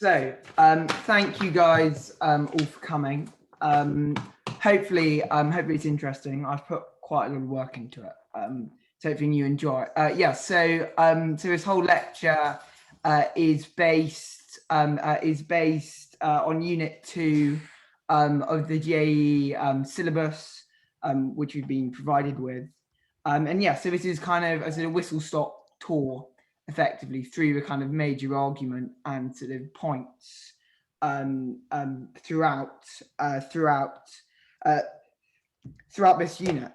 So, thank you guys all for coming. Hopefully it's interesting. I've put quite a lot of work into it. So hopefully you enjoy it. Yeah. So this whole lecture is based on Unit 2 of the GAEE syllabus, which we've been provided with. And yeah, so this is kind of a sort of whistle-stop tour, effectively, through the kind of major argument and sort of points throughout this unit.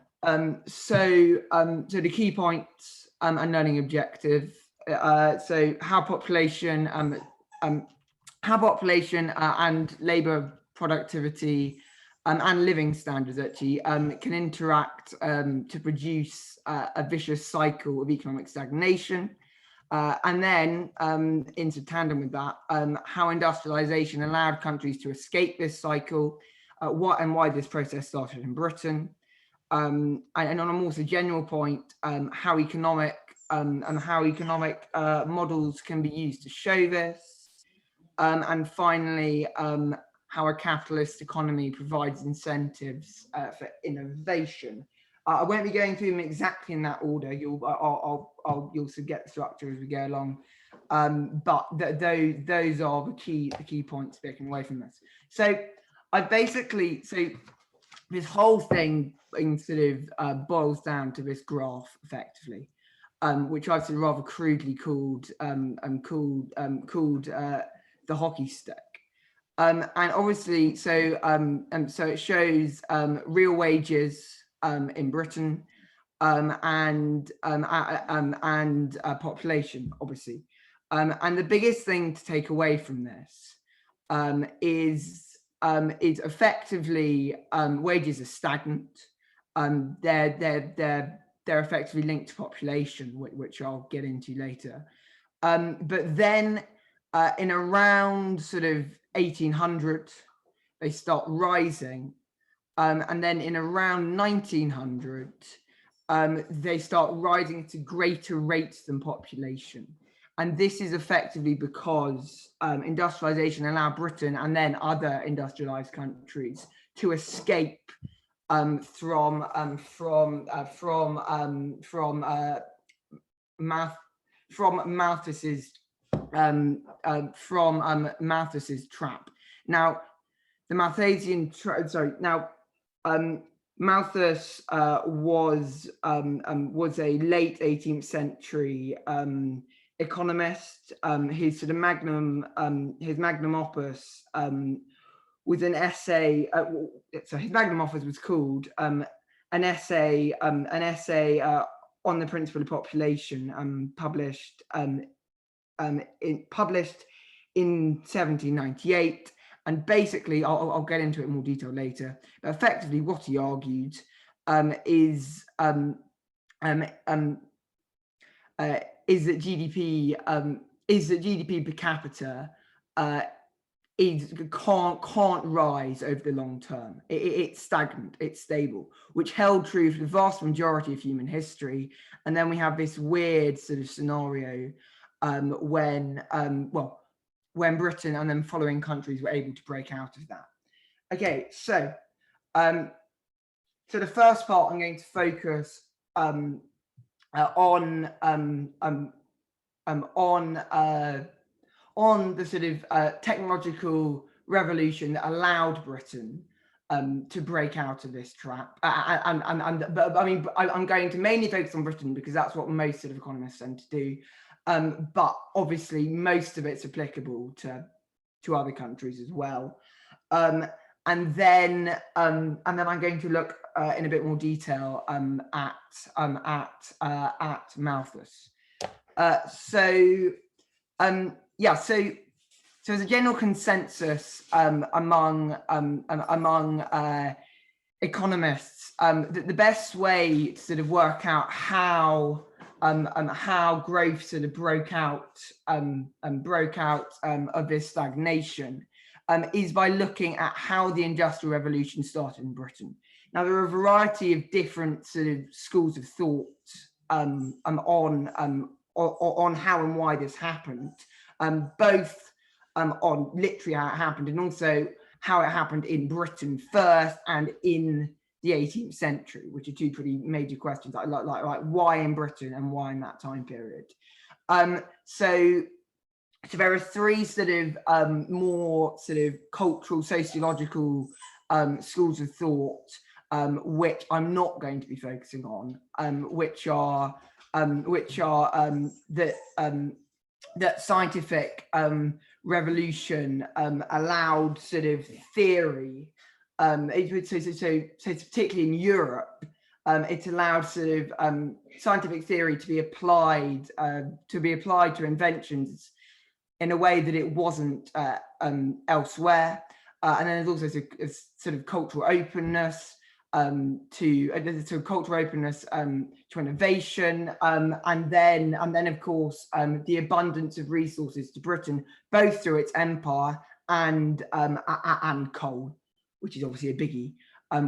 So the key points and learning objective. So how population and labour productivity and living standards actually can interact to produce a vicious cycle of economic stagnation. And then, into tandem with that, how industrialisation allowed countries to escape this cycle, why this process started in Britain, and on a more general point, how economic models can be used to show this, and finally, how a capitalist economy provides incentives for innovation. I won't be going through them exactly in that order. You'll sort of get the structure as we go along, but those are the key points taken away from this. So this whole thing sort of boils down to this graph effectively, which I've sort of rather crudely called the hockey stick. And obviously, so it shows real wages in Britain and population, obviously. And the biggest thing to take away from this is effectively wages are stagnant. They're effectively linked to population, which I'll get into later. But then in around sort of 1800, they start rising. And then in around 1900, they start rising to greater rates than population. And this is effectively because industrialization allowed Britain and then other industrialized countries to escape from Malthus's trap. Now, the Malthusian Trap. Malthus was a late 18th century economist. His sort of magnum opus was an essay. So his magnum opus was called an essay on the principle of population, published in 1798. And basically, I'll get into it in more detail later. But effectively, what he argued is that GDP per capita can't rise over the long term. It's stagnant, it's stable, which held true for the vast majority of human history. And then we have this weird sort of scenario when Britain and then following countries were able to break out of that. Okay, so the first part I'm going to focus on the sort of technological revolution that allowed Britain to break out of this trap. But I mean, I'm going to mainly focus on Britain because that's what most sort of economists tend to do. But obviously most of it's applicable to other countries as well. And then I'm going to look in a bit more detail at Malthus. So there's a general consensus among economists that the best way to sort of work out how growth sort of broke out of this stagnation is by looking at how the Industrial Revolution started in Britain. Now, there are a variety of different sort of schools of thought on how and why this happened. Both on literally how it happened, and also how it happened in Britain first and in the 18th century, which are two pretty major questions, like why in Britain and why in that time period. So there are three sort of more sort of cultural, sociological schools of thought, which I'm not going to be focusing on, which are that scientific revolution allowed sort of theory. So particularly in Europe, it allowed sort of scientific theory to be applied to inventions in a way that it wasn't elsewhere. And then there's also a sort of cultural openness to innovation, and then of course the abundance of resources to Britain, both through its empire and coal, which is obviously a biggie,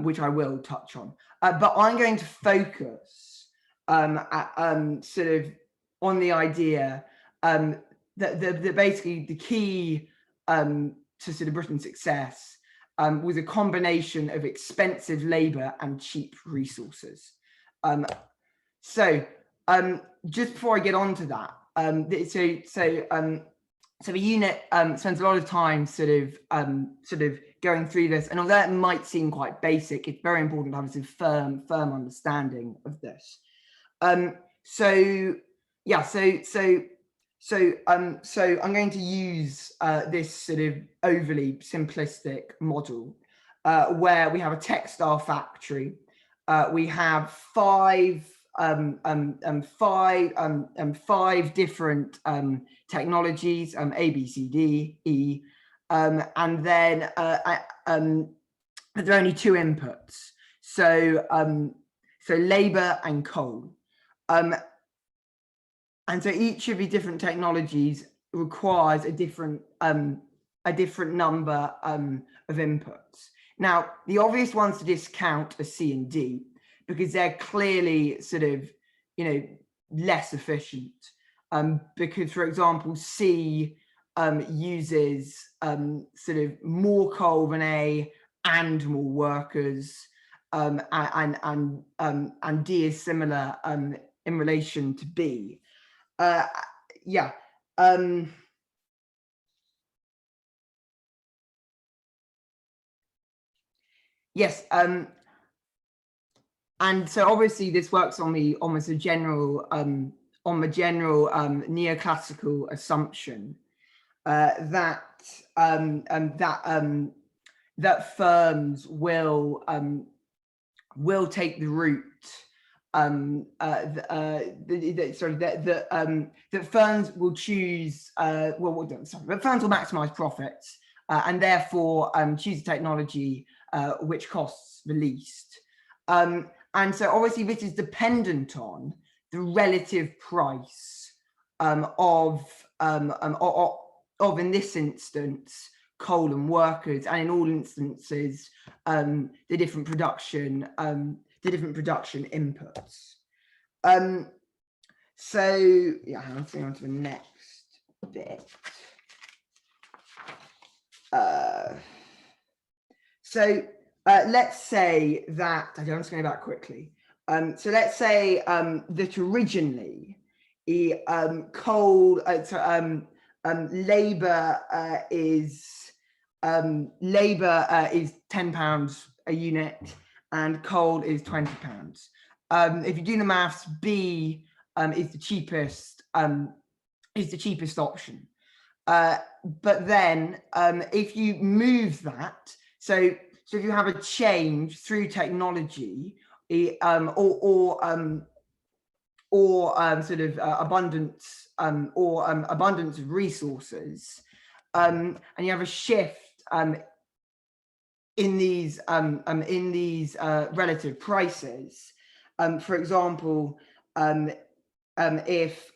which I will touch on. But I'm going to focus sort of on the idea that basically the key to sort of Britain's success was a combination of expensive labour and cheap resources. So just before I get on to that, so the unit spends a lot of time sort of going through this, and although it might seem quite basic, it's very important to have a sort of firm understanding of this. So I'm going to use this sort of overly simplistic model where we have a textile factory. We have five different technologies, A, B, C, D, E, and then there are only two inputs. So labour and coal. And so each of the different technologies requires a different number of inputs. Now, the obvious ones to discount are C and D, because they're clearly sort of, less efficient. Because, for example, C uses sort of more coal than A and more workers, and D is similar in relation to B. Yes, and so obviously this works on the almost a general neoclassical assumption that firms will take the route that firms will choose that firms will maximize profits and therefore choose a technology which costs the least, and so obviously this is dependent on the relative price of in this instance coal and workers, and in all instances the different production inputs. So yeah, I'm going on to the next bit. Let's say that, I'm just going back quickly. So let's say that originally coal, labour is £10 a unit, and coal is £20. If you do the maths, B is the cheapest option. But then if you move that, so if you have a change through technology or sort of abundance abundance of resources, and you have a shift in these relative prices. For example, if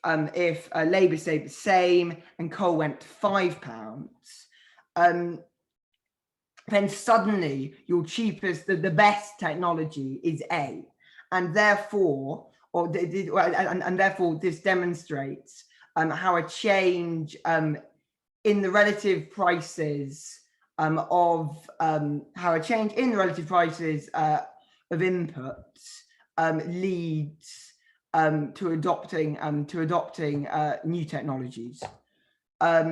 labour stayed the same and coal went to £5, then suddenly your cheapest, the best technology is A, and therefore, therefore this demonstrates how a change in the relative prices of how a change in the relative prices of inputs leads to adopting new technologies. I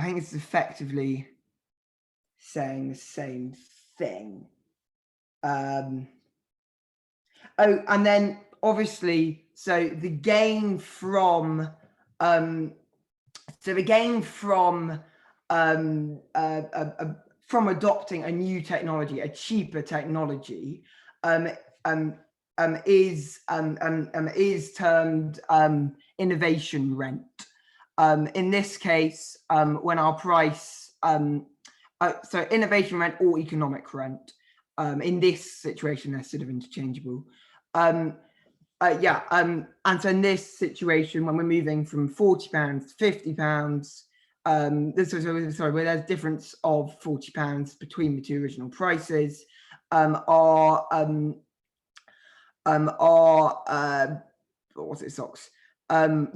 think it's effectively saying the same thing. Oh, and then obviously, so the gain from adopting a new technology, a cheaper technology, is termed innovation rent. In this case, when our price, so innovation rent or economic rent. In this situation, they're sort of interchangeable. And so in this situation, when we're moving from £40 to £50, sorry, where there's a difference of £40 between the two original prices, what's it, socks? So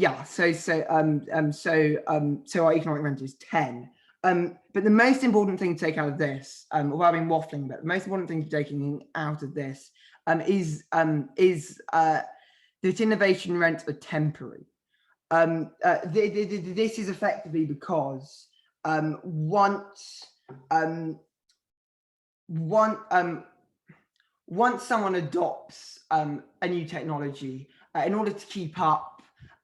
our economic rent is 10. But the most important thing to take out of this, although I've been waffling, but the most important thing to taking out of this is that innovation rents are temporary. This is effectively because once someone adopts a new technology, in order to keep up,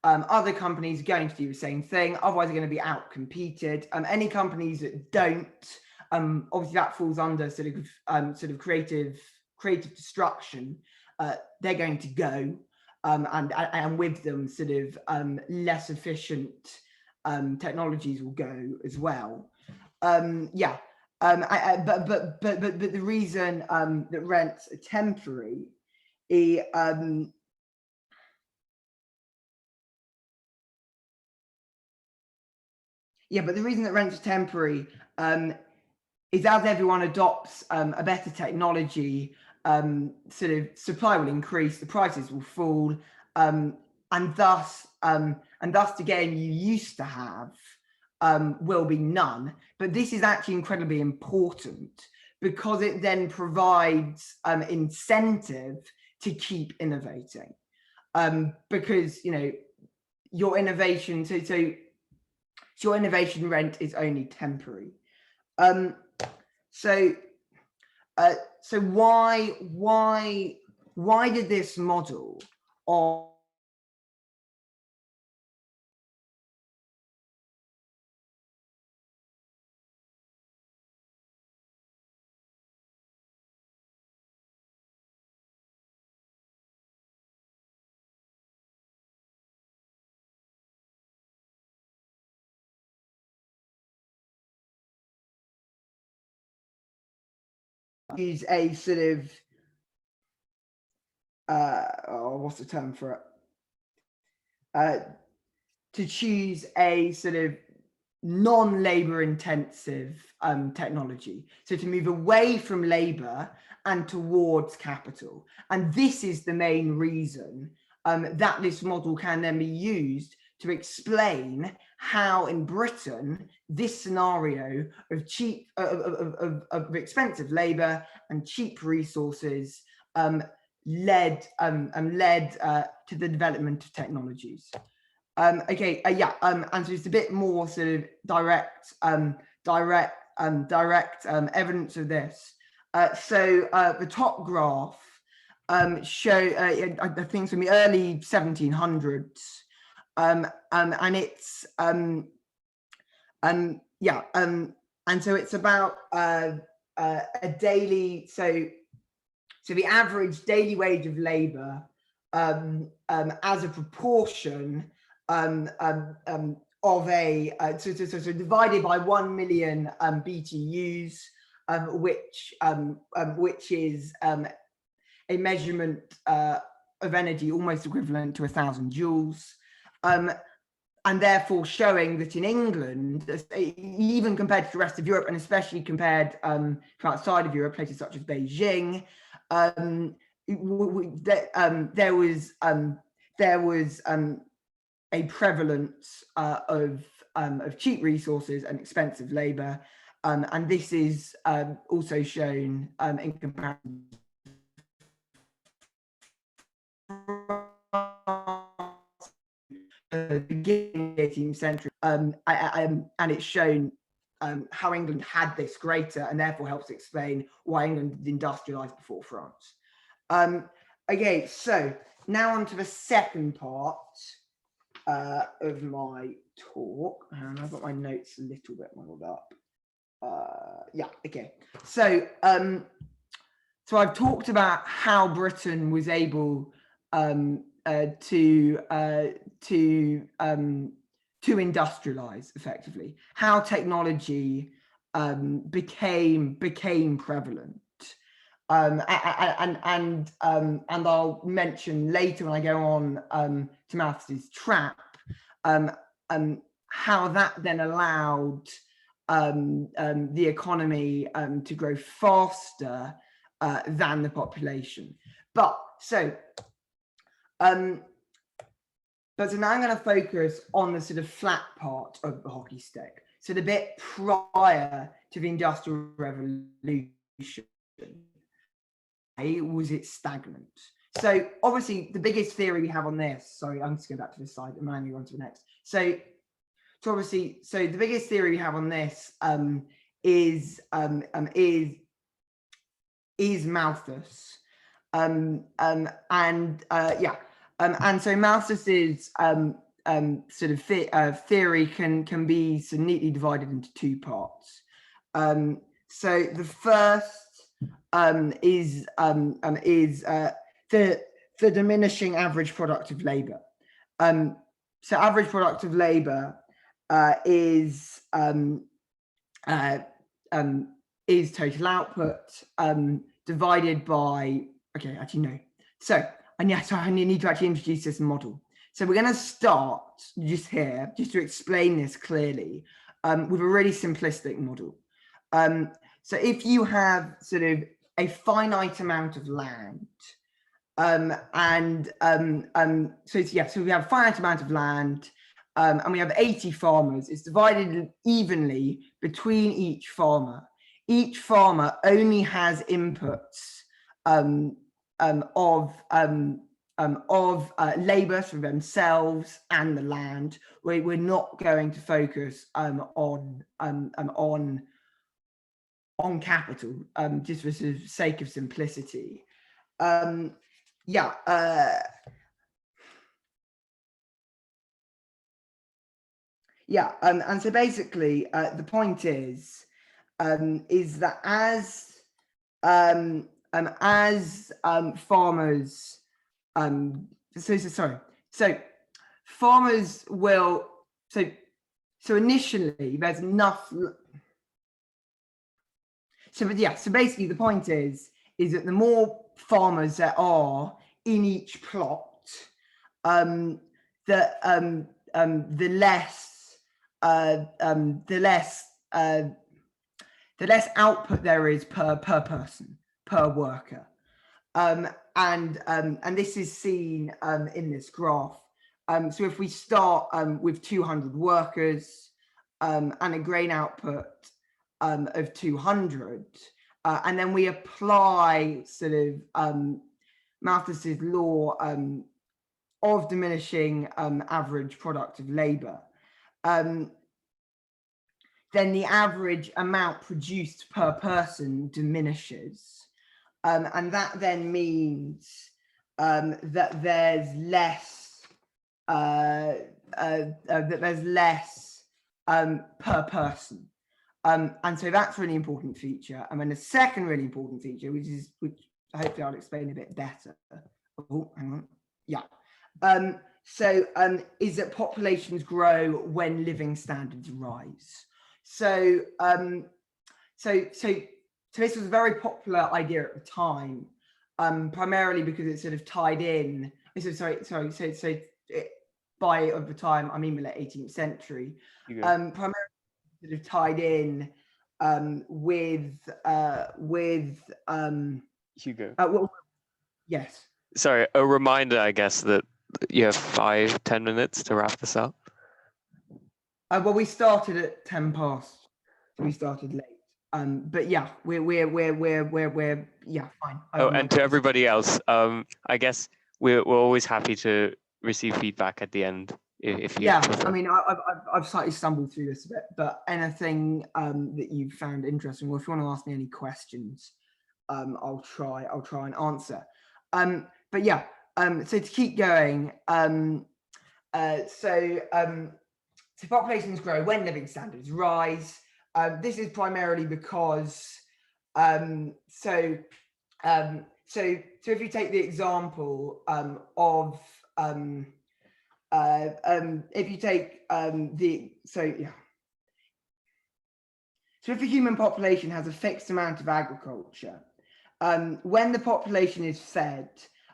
other companies are going to do the same thing. Otherwise, they're going to be out-competed. Any companies that don't, obviously that falls under sort of creative destruction. They're going to go, and with them, sort of less efficient technologies will go as well. But the reason that rents are temporary is but the reason that rents are temporary is as everyone adopts a better technology, sort of supply will increase, the prices will fall, and thus the gain you used to have will be none. But this is actually incredibly important because it then provides incentive to keep innovating, because your innovation, so your innovation rent is only temporary. So why did this model of use a sort of what's the term for it? To choose a sort of non-labor intensive technology. So to move away from labor and towards capital. And this is the main reason that this model can then be used to explain how in Britain this scenario of cheap, of expensive labor and cheap resources led to the development of technologies. And so it's a bit more sort of direct evidence of this. So the top graph show I think from the early 1700s, and it's and so it's about a daily, so the average daily wage of labor as a proportion of a so divided by 1 million BTUs, which is a measurement of energy almost equivalent to 1,000 joules, and therefore showing that in England, even compared to the rest of Europe, and especially compared to outside of Europe, places such as Beijing, there was a prevalence of cheap resources and expensive labour, and this is also shown in comparison to the beginning of the 18th century, and it's shown how England had this greater, and therefore helps explain why England did industrialise before France. Okay, so now on to the second part of my talk, and I've got my notes a little bit muddled up. Yeah, okay. So I've talked about how Britain was able to industrialize effectively, how technology became prevalent. And I'll mention later when I go on to Malthusian Trap, how that then allowed the economy to grow faster than the population. But so now I'm going to focus on the sort of flat part of the hockey stick. So the bit prior to the Industrial Revolution. Was it stagnant? So obviously the biggest theory we have on this, sorry, I'm just going back to this slide and manually on to the next. So the biggest theory we have on this is Malthus, and so Malthus's sort of theory can be sort of neatly divided into two parts. So the first is the diminishing average product of labour. So average product of labour is total output divided by, okay, actually no. So I need to actually introduce this model. So we're going to start just here, just to explain this clearly, with a really simplistic model. So if you have sort of a finite amount of land, so we have a finite amount of land, and we have 80 farmers. It's divided evenly between each farmer. Each farmer only has inputs of labour for themselves and the land. We're not going to focus on capital, just for the sake of simplicity. And so basically the point is that as farmers, farmers will, so initially there's enough. So basically the point is that the more farmers there are in each plot, the less output there is per person, per worker, and this is seen in this graph. So if we start with 200 workers and a grain output of 200, and then we apply sort of Malthus's law of diminishing average product of labour, then the average amount produced per person diminishes, and that then means that there's less per person. And so that's a really important feature. And then the second really important feature, which hopefully I'll explain a bit better. Oh, hang on. Yeah. Is that populations grow when living standards rise. So this was a very popular idea at the time, primarily because it sort of tied in. By over time, I mean the late 18th century, primarily sort of tied in with Hugo. Yes. Sorry, a reminder, I guess, that you have 5-10 minutes to wrap this up. Well, we started at 10 past. So we started late. But yeah, we're yeah, fine. Oh, and to everybody else, I guess we're always happy to receive feedback at the end if you prefer. I mean, I've slightly stumbled through this a bit, but anything that you found interesting, or if you want to ask me any questions, I'll try and answer. But yeah, so to keep going, so populations grow when living standards rise. This is primarily because so if you take the example of if you take so if a human population has a fixed amount of agriculture, when the population is fed,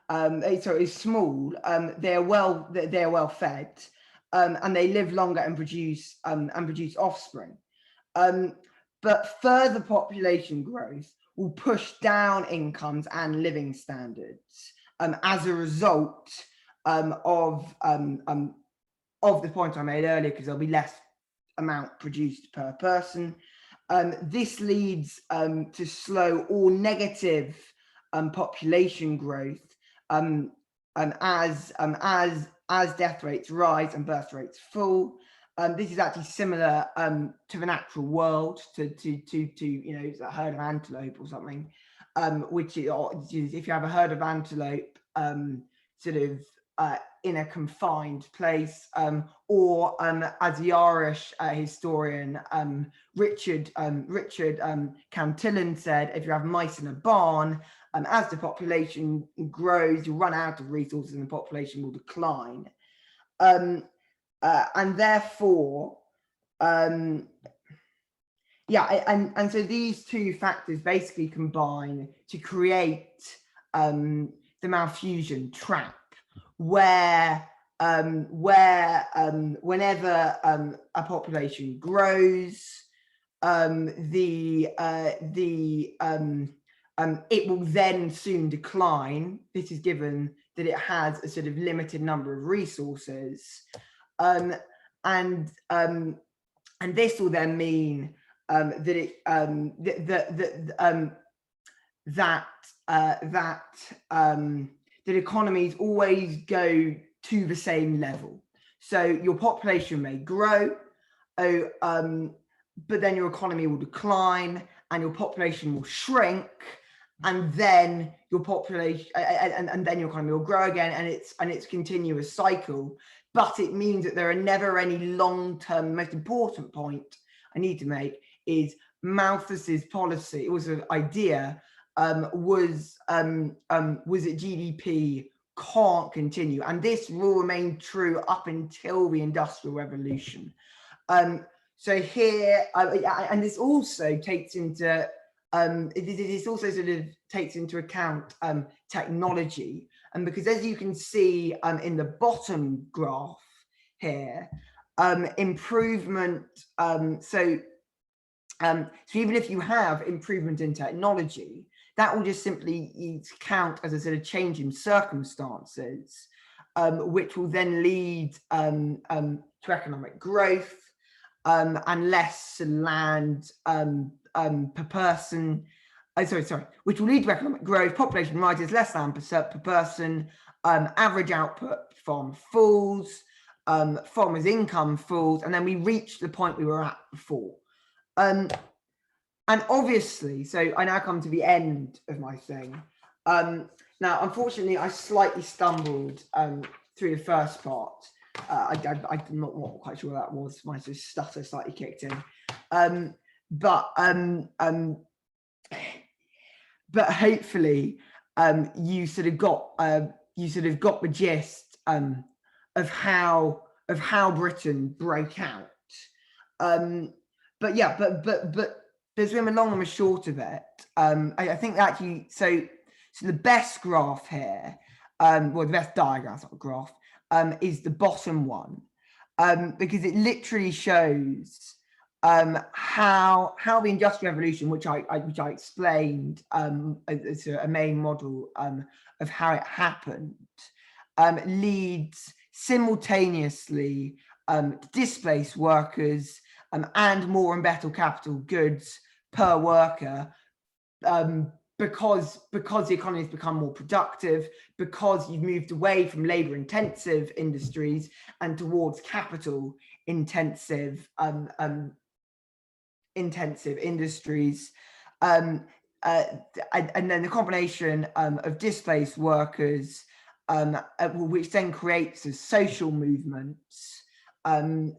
so is small, they're well fed, and they live longer and produce offspring. But further population growth will push down incomes and living standards as a result of the point I made earlier, because there'll be less amount produced per person. This leads to slow or negative population growth as death rates rise and birth rates fall. This is actually similar to the natural world, to a herd of antelope or something, which is, if you have a herd of antelope in a confined place, or as the Irish historian Richard Cantillon said, if you have mice in a barn, as the population grows, you run out of resources and the population will decline. And therefore, and so these two factors basically combine to create the Malthusian Trap, where whenever a population grows, it will then soon decline. This is given that it has a sort of limited number of resources, and this will then mean that economies always go to the same level. So your population may grow, but then your economy will decline and your population will shrink, and then your population and then your economy will grow again, and it's a continuous cycle. But it means that there are never any long-term. The most important point I need to make is Malthus's policy. It was an idea. Was that GDP can't continue, and this will remain true up until the Industrial Revolution. So here, and this also takes into account technology, and because, as you can see in the bottom graph here, improvement. So even if you have improvement in technology, that will just simply count as a sort of change in circumstances, which will then lead to economic growth and less land per person. Which will lead to economic growth, population rises, less land per person, average output farm falls, farmers' income falls, and then we reach the point we were at before. And obviously, so I now come to the end of my thing. Now, unfortunately, I slightly stumbled through the first part. I'm not quite sure what that was. My sort of stutter slightly kicked in. But hopefully, you sort of got the gist of how Britain broke out. But there's been a long and a short of it. I think actually, so the best graph here, well, the best diagram, it's not a graph, is the bottom one, because it literally shows how the Industrial Revolution, which I explained as a main model of how it happened, leads simultaneously displace workers and more and better capital goods per worker, because the economy has become more productive, because you've moved away from labor intensive industries and towards capital intensive industries. And then the combination of displaced workers, which then creates a social movements, and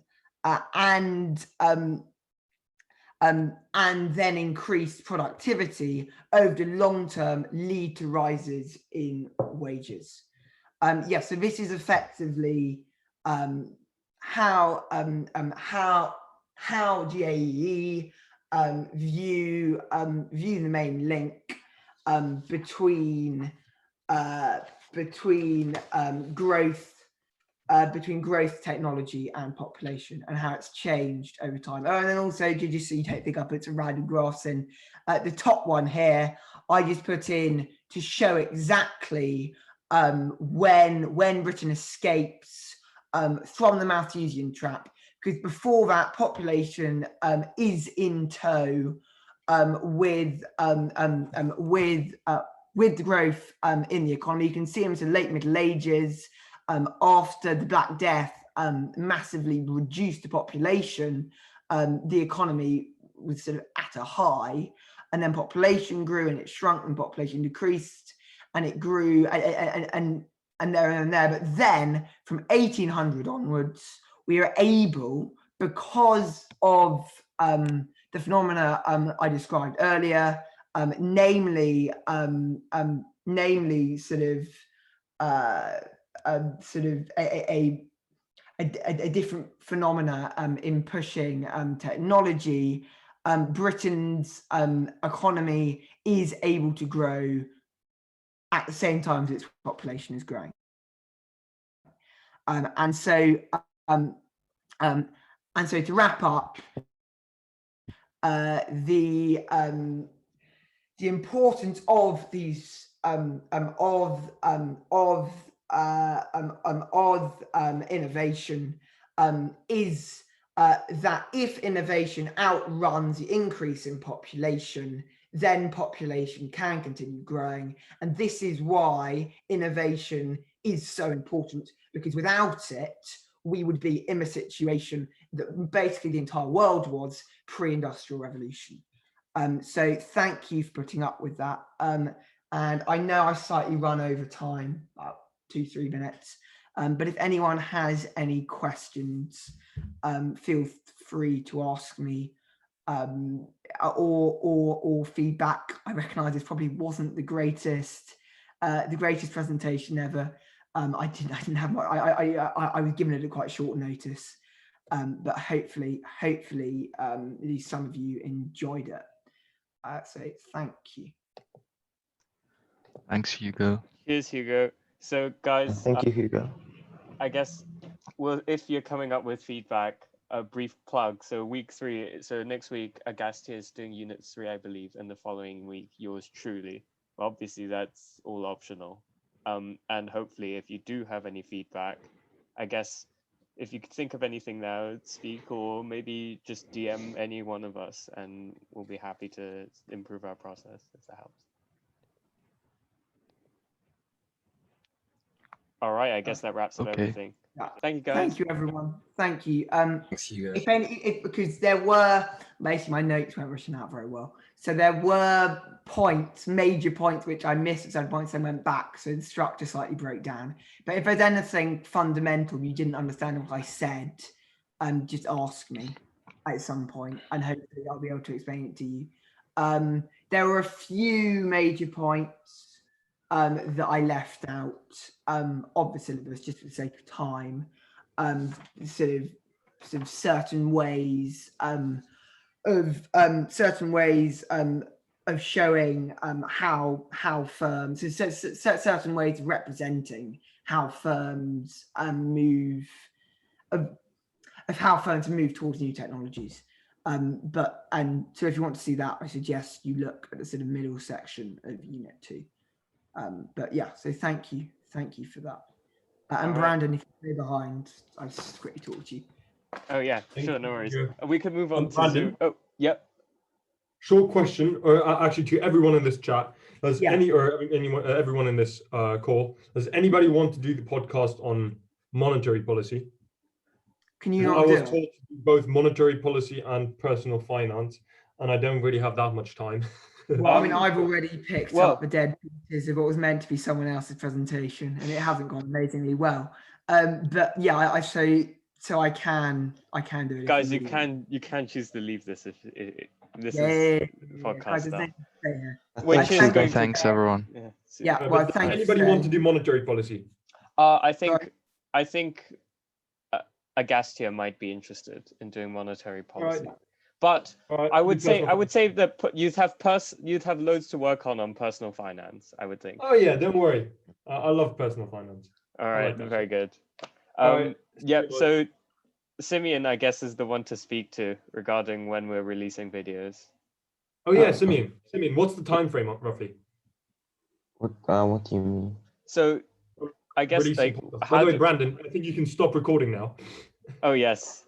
then increased productivity over the long term lead to rises in wages. So this is effectively how GAEE view the main link between growth, technology, and population, and how it's changed over time. Oh, and then also, just so you don't think I put some random graphs in, the top one here, I just put in to show exactly when Britain escapes from the Malthusian Trap, because before that, population is in tow with the growth in the economy. You can see them to late Middle Ages. After the Black Death massively reduced the population, the economy was sort of at a high, and then population grew and it shrunk, and population decreased and it grew and there. But then from 1800 onwards, we are able, because of the phenomena I described earlier, namely sort of a different phenomena in pushing technology. Britain's economy is able to grow at the same time as its population is growing, and so to wrap up, the importance of these innovation is that if innovation outruns the increase in population, then population can continue growing. And this is why innovation is so important, because without it, we would be in a situation that basically the entire world was pre-industrial revolution. So thank you for putting up with that. And I know I slightly run over time, about 2-3 minutes. But if anyone has any questions, feel free to ask me, or feedback. I recognise this probably wasn't the greatest presentation ever. I didn't have my, I was given it at quite short notice, but hopefully at least some of you enjoyed it. So thank you. Thanks, Hugo. Cheers, Hugo. So guys, Thank you, Hugo. I guess, well, if you're coming up with feedback, a brief plug. So week 3, so next week, Agasti is doing unit 3, I believe, and the following week, yours truly. Well, obviously, that's all optional. And hopefully, if you do have any feedback, I guess, if you could think of anything now, speak, or maybe just DM any one of us, and we'll be happy to improve our process if that helps. All right, I guess that wraps up everything. Yeah. Thank you, guys. Thank you, everyone. Thank you. Thanks, Hugo. Because there were, basically my notes weren't written out very well. So there were points, major points, which I missed at some points and went back. So the structure slightly broke down. But if there's anything fundamental you didn't understand what I said, just ask me at some point, and hopefully I'll be able to explain it to you. There were a few major points that I left out of the syllabus just for the sake of time, sort of certain ways of showing how firms, so certain ways of representing how firms move towards new technologies. So if you want to see that, I suggest you look at the sort of middle section of Unit 2. But yeah, so thank you for that. And Brandon, if you stay behind, I'll just quickly talk to you. Oh yeah, Thank sure, no worries. you. We could move on to Brandon? Zoom. Oh, yep. Short question, or actually to everyone in this chat. Does Yeah. everyone in this call, does anybody want to do the podcast on monetary policy? Can you I not do was it? told to do both monetary policy and personal finance, and I don't really have that much time. Well, I mean, I've already picked well- up the dead pieces of what was meant to be someone else's presentation, and it hasn't gone amazingly well. But yeah, so I can do it. if Guys, you really can choose to leave this if this Yeah, is guys, podcast there's stuff. nothing to say here. Which I is thank going you. Thanks, everyone. Yeah. so- Yeah, well, But thank you. anybody want to do monetary policy? I Sorry. think Agastia might be interested in doing monetary policy. Right. But All right, I do would say personal that you'd have loads to work on personal finance, I would think. Oh yeah, don't worry. I love personal finance. All right, like that. very good. All right. Yeah, Good. so Simeon, I guess, is the one to speak to regarding when we're releasing videos. Oh yeah, Simeon, what's the time frame roughly? What do you mean? So I guess Releasing like podcast? By how the way, do, Brandon, I think you can stop recording now. oh yes,